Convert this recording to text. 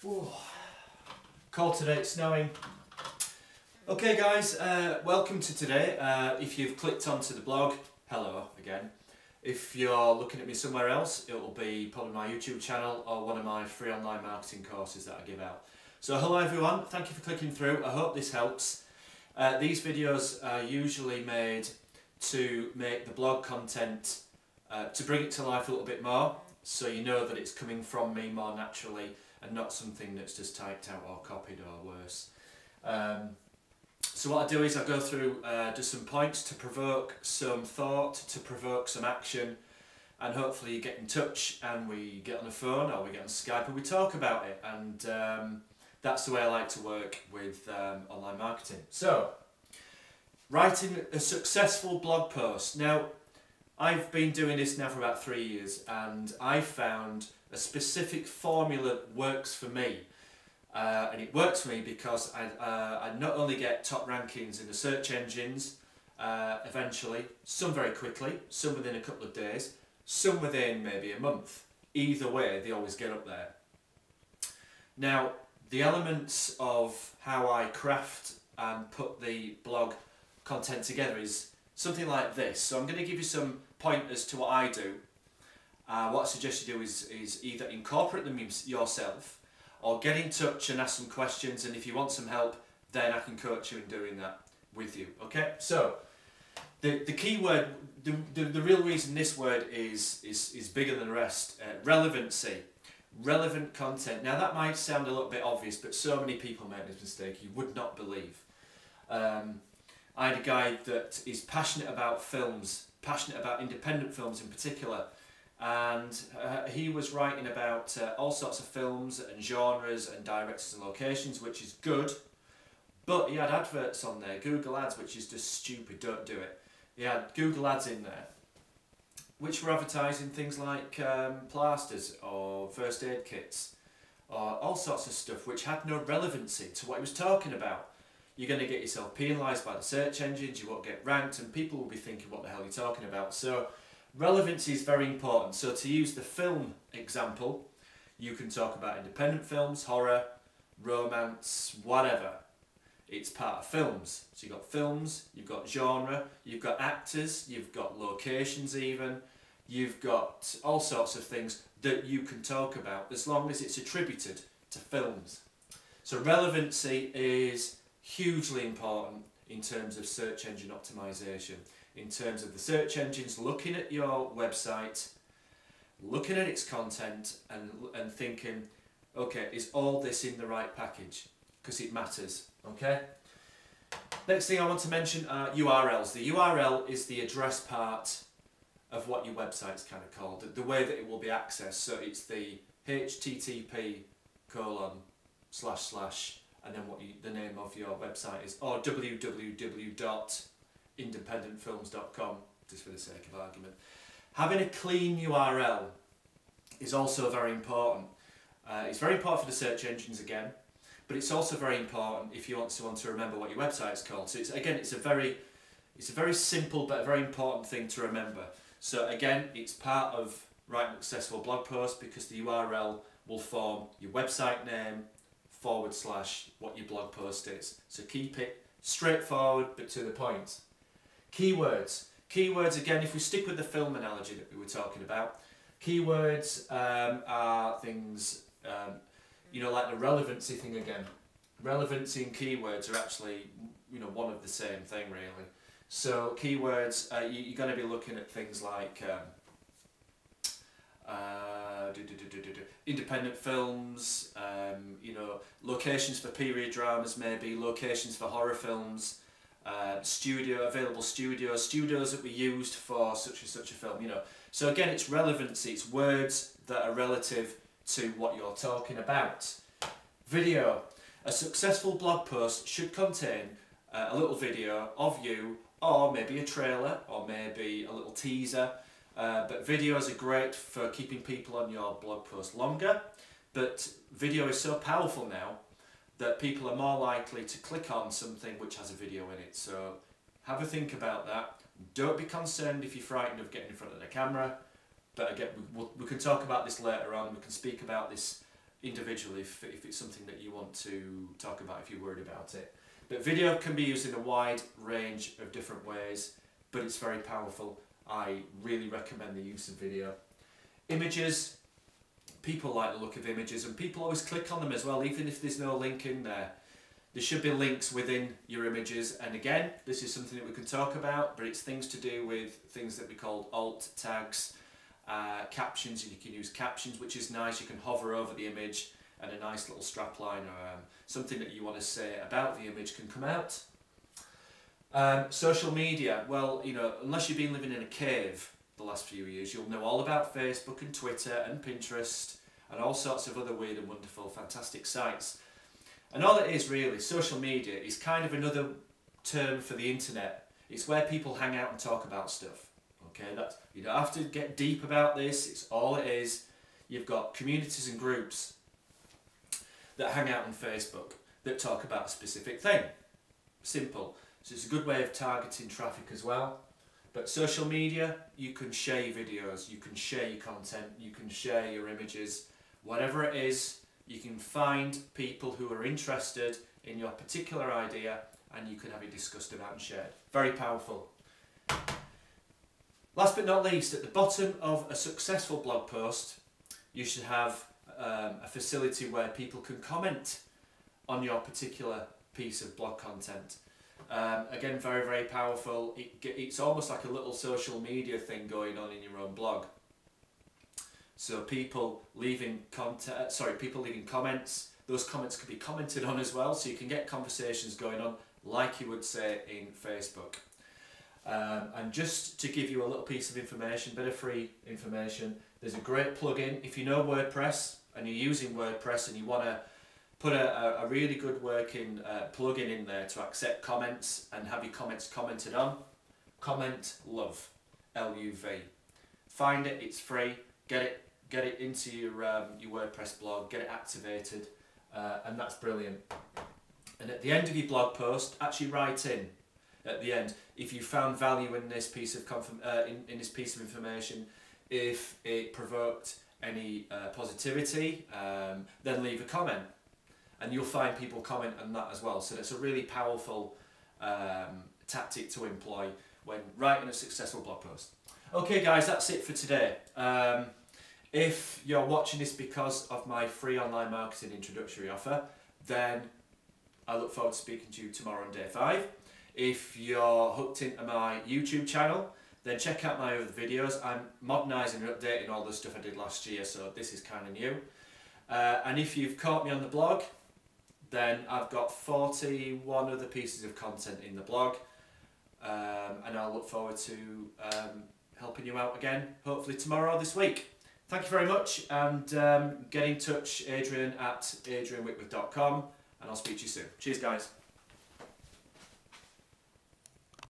Ooh. Cold today, it's snowing. Okay guys, welcome to today. If you've clicked onto the blog, hello again. If you're looking at me somewhere else, it will be probably my YouTube channel or one of my free online marketing courses that I give out. So hello everyone, thank you for clicking through. I hope this helps. These videos are usually made to make the blog content, to bring it to life a little bit more, so you know that it's coming from me more naturally and not something that's just typed out or copied or worse. So what I do is I go through just some points to provoke some thought, to provoke some action, and hopefully you get in touch and we get on the phone or we get on Skype and we talk about it. And that's the way I like to work with online marketing. So, writing a successful blog post. Now, I've been doing this now for about 3 years and I found a specific formula that works for me. And it works for me because I not only get top rankings in the search engines eventually, some very quickly, some within a couple of days, some within maybe a month. Either way, they always get up there. Now, the elements of how I craft and put the blog content together is something like this. So I'm going to give you some pointers to what I do. What I suggest you do is either incorporate them yourself or get in touch and ask some questions, and if you want some help, then I can coach you in doing that with you. Okay, so the key word, the real reason this word is bigger than the rest, relevancy. Relevant content. Now that might sound a little bit obvious, but so many people make this mistake you would not believe. I had a guy that is passionate about films, passionate about independent films in particular, and he was writing about all sorts of films and genres and directors and locations, which is good, but he had adverts on there, Google ads, which is just stupid, don't do it. He had Google ads in there which were advertising things like plasters or first aid kits or all sorts of stuff which had no relevancy to what he was talking about. You're going to get yourself penalised by the search engines, you won't get ranked, and people will be thinking what the hell you're talking about. So relevancy is very important. So to use the film example, you can talk about independent films, horror, romance, whatever. It's part of films. So you've got films, you've got genre, you've got actors, you've got locations even, you've got all sorts of things that you can talk about as long as it's attributed to films. So relevancy is hugely important in terms of search engine optimization, in terms of the search engines looking at your website, looking at its content and thinking, okay, is all this in the right package? Because it matters. Okay. Next thing I want to mention are URLs. The URL is the address part of what your website's kind of called, the way that it will be accessed. So it's the http:// and then what the name of your website is, or www.independentfilms.com, just for the sake of argument. Having a clean URL is also very important. It's very important for the search engines again. But it's also very important if you want to remember what your website's called. So it's a very simple but a very important thing to remember. So again, it's part of writing a successful blog post because the URL will form your website name / what your blog post is. So keep it straightforward but to the point. Keywords. Keywords, again, if we stick with the film analogy that we were talking about, keywords are things, you know, like the relevancy thing again. Relevancy and keywords are actually, you know, one of the same thing really. So keywords, you're going to be looking at things like independent films, you know, locations for period dramas, maybe locations for horror films, available studios that we used for such and such a film, you know. So again, it's relevancy, it's words that are relative to what you're talking about. Video. A successful blog post should contain a little video of you, or maybe a trailer, or maybe a little teaser. But videos are great for keeping people on your blog post longer. But video is so powerful now that people are more likely to click on something which has a video in it. So have a think about that. Don't be concerned if you're frightened of getting in front of the camera. But again, we can talk about this later on. We can speak about this individually if it's something that you want to talk about, if you're worried about it. But video can be used in a wide range of different ways, but it's very powerful. I really recommend the use of video. Images, people like the look of images, and people always click on them as well, even if there's no link in there. There should be links within your images, and again, this is something that we can talk about, but it's things to do with things that we call alt tags, captions, and you can use captions, which is nice. You can hover over the image and a nice little strapline or something that you want to say about the image can come out. Social media, well, you know, unless you've been living in a cave the last few years, you'll know all about Facebook and Twitter and Pinterest and all sorts of other weird and wonderful, fantastic sites. And all it is really, social media is kind of another term for the internet. It's where people hang out and talk about stuff. Okay, you don't have to get deep about this, it's all it is. You've got communities and groups that hang out on Facebook that talk about a specific thing. Simple. So it's a good way of targeting traffic as well. But social media, you can share your videos, you can share your content, you can share your images, whatever it is. You can find people who are interested in your particular idea and you can have it discussed about and shared. Very powerful. Last but not least, at the bottom of a successful blog post, you should have a facility where people can comment on your particular piece of blog content. Again, very, very powerful. It's almost like a little social media thing going on in your own blog. So people leaving people leaving comments. Those comments can be commented on as well, so you can get conversations going on, like you would say in Facebook. And just to give you a little piece of information, bit of free information, there's a great plugin. If you know WordPress and you're using WordPress and you want to put a really good working plugin in there to accept comments and have your comments commented on, Comment Love, L-U-V. Find it, it's free, get it into your WordPress blog, get it activated, and that's brilliant. And at the end of your blog post, actually write in at the end if you found value in this piece of in this piece of information, if it provoked any positivity, then leave a comment, and you'll find people comment on that as well. So it's a really powerful tactic to employ when writing a successful blog post. Okay guys, that's it for today. If you're watching this because of my free online marketing introductory offer, then I look forward to speaking to you tomorrow on day 5. If you're hooked into my YouTube channel, then check out my other videos. I'm modernising and updating all the stuff I did last year, so this is kind of new. And if you've caught me on the blog, then I've got 41 other pieces of content in the blog, and I'll look forward to helping you out again, hopefully tomorrow or this week. Thank you very much, and get in touch, Adrian at adrianwhitworth.com, and I'll speak to you soon. Cheers guys.